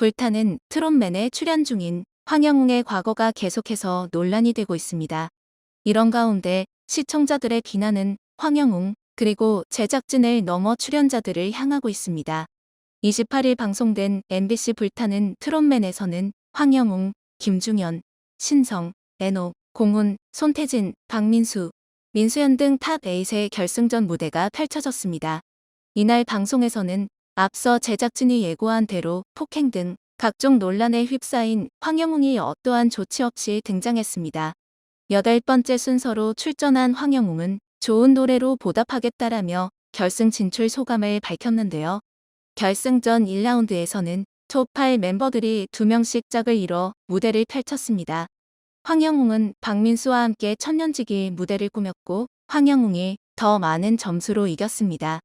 불타는 트롯맨에 출연 중인 황영웅의 과거가 계속해서 논란이 되고 있습니다. 이런 가운데 시청자들의 비난은 황영웅 그리고 제작진을 넘어 출연자들을 향하고 있습니다. 28일 방송된 MBC 불타는 트롯맨에서는 황영웅, 김중현, 신성, 애녹, 공훈, 손태진, 박민수, 민수연 등 탑8의 결승전 무대가 펼쳐졌습니다. 이날 방송에서는 앞서 제작진이 예고한 대로 폭행 등 각종 논란에 휩싸인 황영웅이 어떠한 조치 없이 등장했습니다. 8번째 순서로 출전한 황영웅은 좋은 노래로 보답하겠다라며 결승 진출 소감을 밝혔는데요. 결승전 1라운드에서는 톱8 멤버들이 2명씩 짝을 이뤄 무대를 펼쳤습니다. 황영웅은 박민수와 함께 천년지기 무대를 꾸몄고 황영웅이 더 많은 점수로 이겼습니다.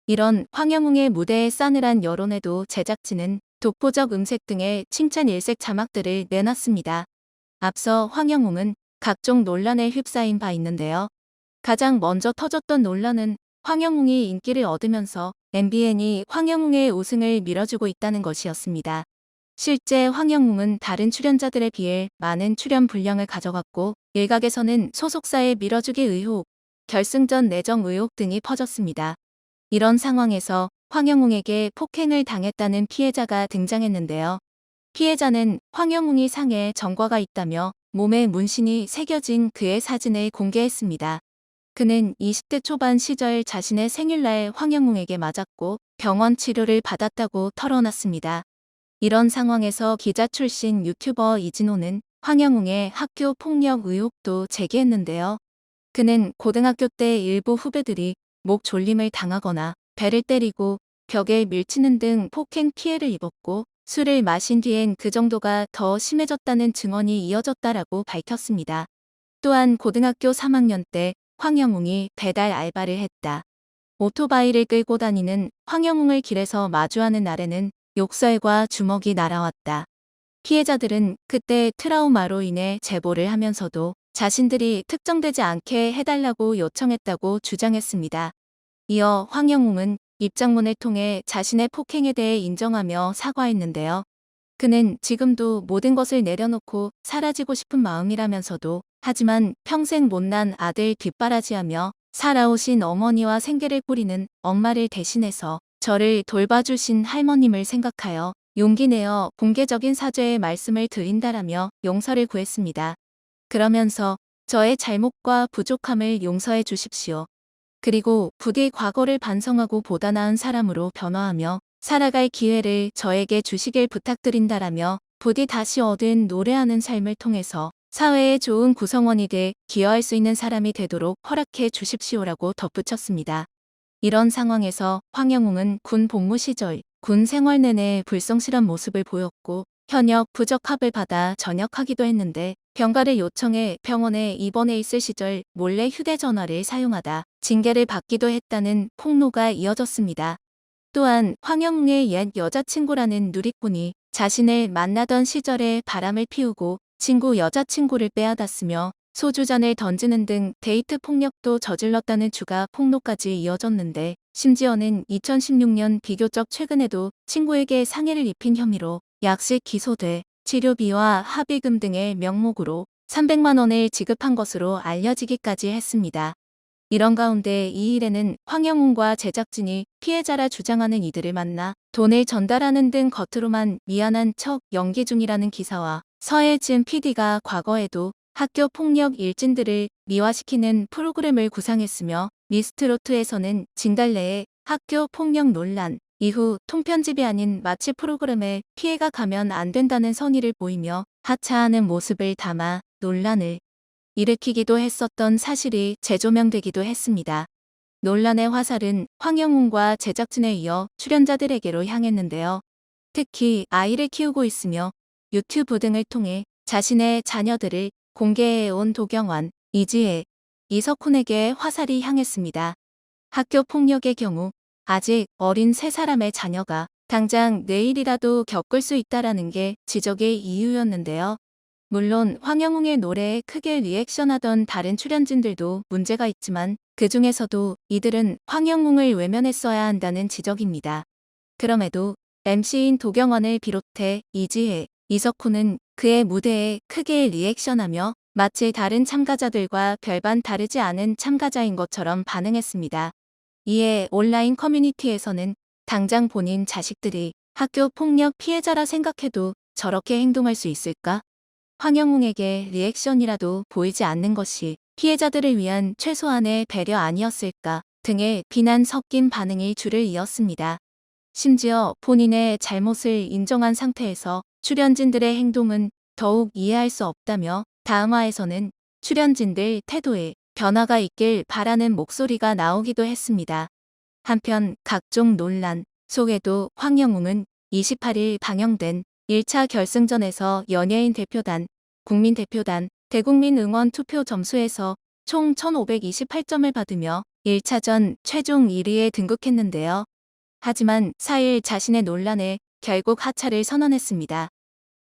이런 황영웅의 무대에 싸늘한 여론에도 제작진은 독보적 음색 등의 칭찬 일색 자막들을 내놨습니다. 앞서 황영웅은 각종 논란에 휩싸인 바 있는데요. 가장 먼저 터졌던 논란은 황영웅이 인기를 얻으면서 MBN이 황영웅의 우승을 밀어주고 있다는 것이었습니다. 실제 황영웅은 다른 출연자들에 비해 많은 출연 분량을 가져갔고 일각에서는 소속사의 밀어주기 의혹, 결승전 내정 의혹 등이 퍼졌습니다. 이런 상황에서 황영웅에게 폭행을 당했다는 피해자가 등장했는데요. 피해자는 황영웅이 상해 전과가 있다며 몸에 문신이 새겨진 그의 사진을 공개했습니다. 그는 20대 초반 시절 자신의 생일날 황영웅에게 맞았고 병원 치료를 받았다고 털어놨습니다. 이런 상황에서 기자 출신 유튜버 이진호는 황영웅의 학교 폭력 의혹도 제기했는데요. 그는 고등학교 때 일부 후배들이 목 졸림을 당하거나 배를 때리고 벽에 밀치는 등 폭행 피해를 입었고 술을 마신 뒤엔 그 정도가 더 심해졌다는 증언이 이어졌다라고 밝혔습니다. 또한 고등학교 3학년 때 황영웅이 배달 알바를 했다. 오토바이를 끌고 다니는 황영웅을 길에서 마주하는 날에는 욕설과 주먹이 날아왔다. 피해자들은 그때 트라우마로 인해 제보를 하면서도 자신들이 특정되지 않게 해달라고 요청했다고 주장했습니다. 이어 황영웅은 입장문을 통해 자신의 폭행에 대해 인정하며 사과했는데요. 그는 지금도 모든 것을 내려놓고 사라지고 싶은 마음이라면서도 하지만 평생 못난 아들 뒷바라지하며 살아오신 어머니와 생계를 꾸리는 엄마를 대신해서 저를 돌봐주신 할머님을 생각하여 용기 내어 공개적인 사죄의 말씀을 드린다라며 용서를 구했습니다. 그러면서 저의 잘못과 부족함을 용서해 주십시오. 그리고 부디 과거를 반성하고 보다 나은 사람으로 변화하며 살아갈 기회를 저에게 주시길 부탁드린다라며 부디 다시 얻은 노래하는 삶을 통해서 사회의 좋은 구성원이 돼 기여할 수 있는 사람이 되도록 허락해 주십시오라고 덧붙였습니다. 이런 상황에서 황영웅은 군 복무 시절 군 생활 내내 불성실한 모습을 보였고 현역 부적합을 받아 전역하기도 했는데 병가를 요청해 병원에 입원해 있을 시절 몰래 휴대전화를 사용하다 징계를 받기도 했다는 폭로가 이어졌습니다. 또한 황영웅의 옛 여자친구라는 누리꾼이 자신을 만나던 시절에 바람을 피우고 친구 여자친구를 빼앗았으며 소주잔을 던지는 등 데이트 폭력도 저질렀다는 추가 폭로까지 이어졌는데 심지어는 2016년 비교적 최근에도 친구에게 상해를 입힌 혐의로 약식 기소돼 치료비와 합의금 등의 명목으로 300만 원을 지급한 것으로 알려지기까지 했습니다. 이런 가운데 이 일에는 황영웅과 제작진이 피해자라 주장하는 이들을 만나 돈을 전달하는 등 겉으로만 미안한 척 연기 중이라는 기사와 서예진 PD가 과거에도 학교 폭력 일진들을 미화시키는 프로그램을 구상했으며 미스트로트에서는 진달래의 학교 폭력 논란 이후 통편집이 아닌 마치 프로그램에 피해가 가면 안 된다는 선의를 보이며 하차하는 모습을 담아 논란을 일으키기도 했었던 사실이 재조명되기도 했습니다. 논란의 화살은 황영웅과 제작진에 이어 출연자들에게로 향했는데요. 특히 아이를 키우고 있으며 유튜브 등을 통해 자신의 자녀들을 공개해온 도경완, 이지혜, 이석훈에게 화살이 향했습니다. 학교 폭력의 경우 아직 어린 3사람의 자녀가 당장 내일이라도 겪을 수 있다라는 게 지적의 이유였는데요. 물론 황영웅의 노래에 크게 리액션하던 다른 출연진들도 문제가 있지만 그 중에서도 이들은 황영웅을 외면했어야 한다는 지적입니다. 그럼에도 MC인 도경원을 비롯해 이지혜, 이석훈은 그의 무대에 크게 리액션하며 마치 다른 참가자들과 별반 다르지 않은 참가자인 것처럼 반응했습니다. 이에 온라인 커뮤니티에서는 당장 본인 자식들이 학교 폭력 피해자라 생각해도 저렇게 행동할 수 있을까? 황영웅에게 리액션이라도 보이지 않는 것이 피해자들을 위한 최소한의 배려 아니었을까 등의 비난 섞인 반응이 줄을 이었습니다. 심지어 본인의 잘못을 인정한 상태에서 출연진들의 행동은 더욱 이해할 수 없다며 다음화에서는 출연진들 태도에 변화가 있길 바라는 목소리가 나오기도 했습니다. 한편 각종 논란 속에도 황영웅은 28일 방영된 1차 결승전에서 연예인 대표단, 국민대표단, 대국민 응원 투표 점수에서 총 1528점을 받으며 1차전 최종 1위에 등극했는데요. 하지만 4일 자신의 논란에 결국 하차를 선언했습니다.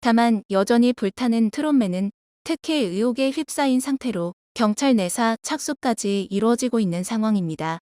다만 여전히 불타는 트롯맨은 특혜 의혹에 휩싸인 상태로 경찰 내사 착수까지 이루어지고 있는 상황입니다.